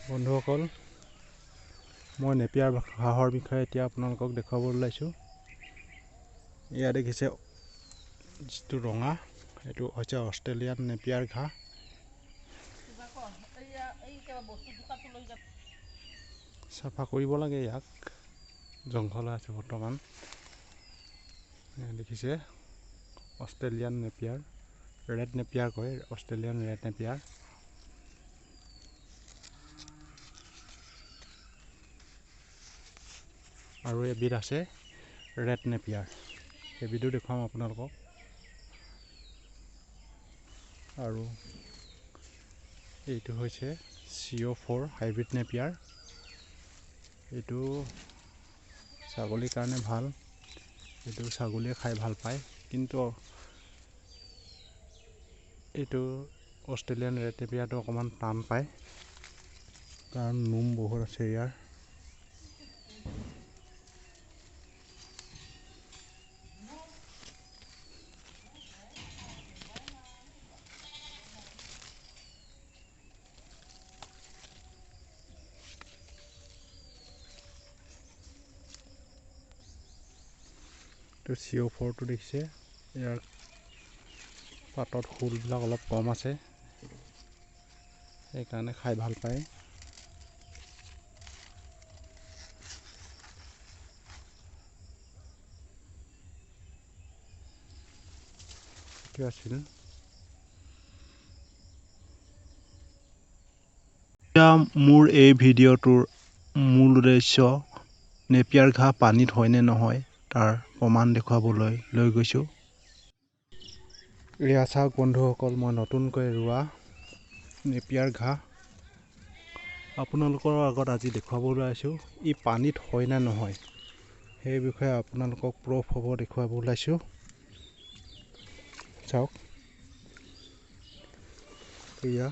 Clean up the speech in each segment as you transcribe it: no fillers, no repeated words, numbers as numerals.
বন্ধুসকল, মই নেপিয়াৰ ঘাঁহৰ বিষয়ে এতিয়া আপোনালোকক দেখুৱাব ওলাইছোঁ। এয়া দেখিছে যিটো ৰঙা, এইটো হৈছে অষ্ট্ৰেলিয়ান নেপিয়াৰ ঘাঁহ। চাফা কৰিব লাগে, ইয়াক জংঘল আছে বৰ্তমান। দেখিছে অষ্ট্ৰেলিয়ান নেপিয়াৰ, ৰেড নেপিয়াৰ কয়, অষ্ট্ৰেলিয়ান ৰেড নেপিয়াৰ। আৰু এবিধ আছে ৰেড নেপিয়াৰ, এবিধো দেখুৱাম আপোনালোকক। আৰু এইটো হৈছে CO4 হাইব্ৰিড নেপিয়াৰ। এইটো ছাগলীৰ কাৰণে ভাল, এইটো ছাগলীয়ে খাই ভাল পায়। কিন্তু এইটো অষ্ট্ৰেলিয়ান ৰেড নেপিয়াৰটো অকণমান টান পায়, কাৰণ নোম বহুত আছে ইয়াৰ। CO4টো দেখিছে, ইয়াৰ পাতত শোলবিলাক অলপ কম আছে, সেইকাৰণে খাই ভাল পায়। এইটো আছিল। মোৰ এই ভিডিঅ'টোৰ মূল উদ্দেশ্য নেপিয়াৰ ঘাঁহ পানীত হয়নে নহয় তাৰ প্ৰমাণ দেখুৱাবলৈ লৈ গৈছোঁ। এয়া চাওক বন্ধুসকল, মই নতুনকৈ ৰোৱা নেপিয়াৰ ঘাঁহ আপোনালোকৰ আগত আজি দেখুৱাব ওলাইছোঁ। ই পানীত হয় নে নহয় সেই বিষয়ে আপোনালোকক প্ৰুফ হ'ব দেখুৱাব ওলাইছোঁ। চাওক, এয়া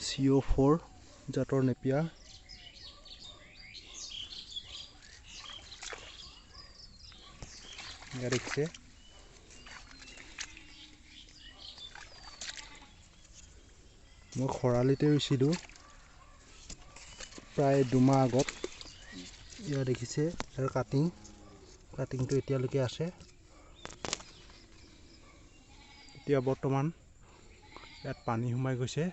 CO4 জাতৰ নেপিয়াৰ। এয়া দেখিছে, মই খৰালিতে ৰুইছিলোঁ প্ৰায় 2 মাহ আগত। এয়া দেখিছে ইয়াৰ কাটিংটো এতিয়ালৈকে আছে। এতিয়া বৰ্তমান ইয়াত পানী সোমাই গৈছে।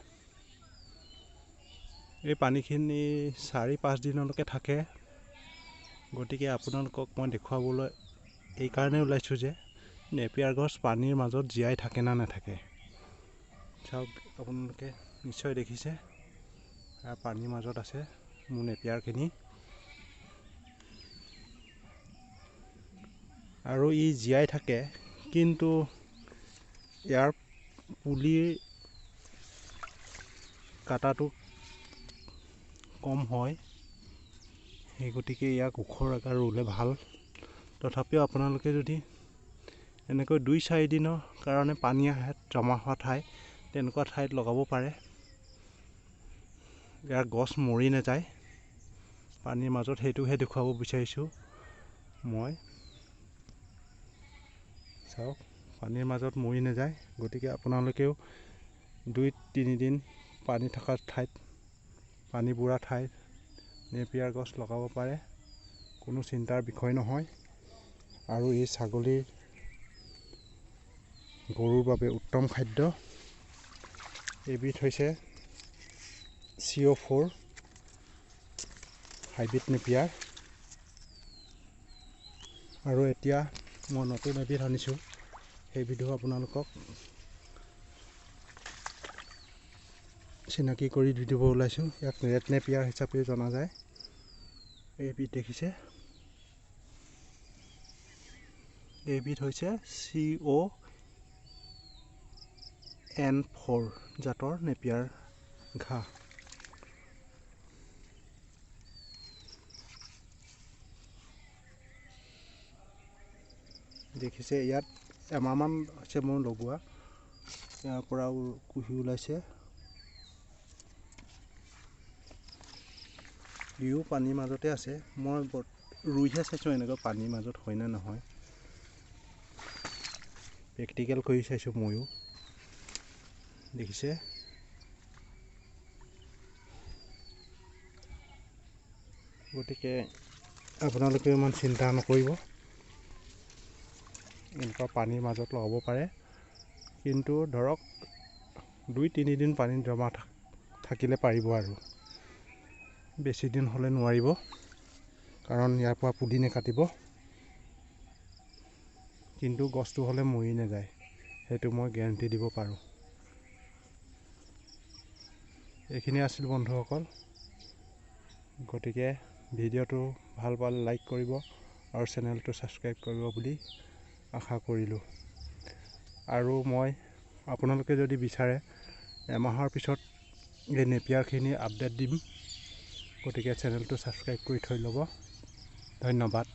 এই পানীখিনি 4-5 দিনলৈকে থাকে। গতিকে আপোনালোকক মই দেখুৱাবলৈ এইকাৰণে ওলাইছোঁ যে নেপিয়াৰ গছ পানীৰ মাজত জীয়াই থাকে না নাথাকে। চাওক, আপোনালোকে নিশ্চয় দেখিছে পানীৰ মাজত আছে মোৰ নেপিয়াৰখিনি। আৰু ই জীয়াই থাকে, কিন্তু ইয়াৰ পুলি কাটাটো কম হয়, সেই গতিকে ইয়াক ওখৰ আকাৰ ৰুলে ভাল। তথাপিও আপোনালোকে যদি এনেকৈ 2-4 দিনৰ কাৰণে পানী জমা হোৱা ঠাই, তেনেকুৱা ঠাইত লগাব পাৰে। ইয়াৰ গছ মৰি নাযায় পানীৰ মাজত, সেইটোহে দেখুৱাব বিচাৰিছোঁ মই। চাওক, পানীৰ মাজত মৰি নাযায়। গতিকে আপোনালোকেও 2-3 দিন পানী থকা ঠাইত, পানী বুৰা ঠাইত নেপিয়াৰ গছ লগাব পাৰে, কোনো চিন্তাৰ বিষয় নহয়। আৰু এই ছাগলীৰ, গৰুৰ বাবে উত্তম খাদ্য। এবিধ হৈছে CO4 হাইব্ৰিড নেপিয়াৰ। আৰু এতিয়া মই নতুন এবিধ আনিছোঁ, সেইবিধো আপোনালোকক চিনাকি কৰি দি দিব ওলাইছোঁ। ইয়াক ৰেড নেপিয়াৰ হিচাপে জনা যায়। এইবিধ দেখিছে, এইবিধ হৈছে CON4 জাতৰ নেপিয়াৰ ঘাঁহ। দেখিছে, ইয়াত এমাহমান হৈছে মোৰ লগোৱা, ইয়াৰ পৰা কুহি ওলাইছে। ইও পানীৰ মাজতে আছে। মই ৰুইহে চাইছোঁ এনেকৈ পানীৰ মাজত হয় নে নহয়, প্ৰেক্টিকেল কৰি চাইছোঁ ময়ো। দেখিছে, গতিকে আপোনালোকে ইমান চিন্তা নকৰিব, এনেকুৱা পানীৰ মাজত লগাব পাৰে। কিন্তু ধৰক 2-3 দিন পানীত জমা থাকিলে পাৰিব, আৰু বেছি দিন হ'লে নোৱাৰিব, কাৰণ ইয়াৰ পৰা পুলি নেকাটিব। কিন্তু গছটো হ'লে মৰি নাযায়, সেইটো মই গেৰাণ্টি দিব পাৰোঁ। এইখিনি আছিল বন্ধুসকল। গতিকে ভিডিঅ'টো ভাল পালে লাইক কৰিব আৰু চেনেলটো ছাবস্ক্ৰাইব কৰিব বুলি আশা কৰিলোঁ। আৰু মই আপোনালোকে যদি বিচাৰে এমাহৰ পিছত এই নেপিয়াৰখিনি আপডেট দিম, গতিকে চেনেলটো ছাবস্ক্ৰাইব কৰি থৈ ল'ব। ধন্যবাদ।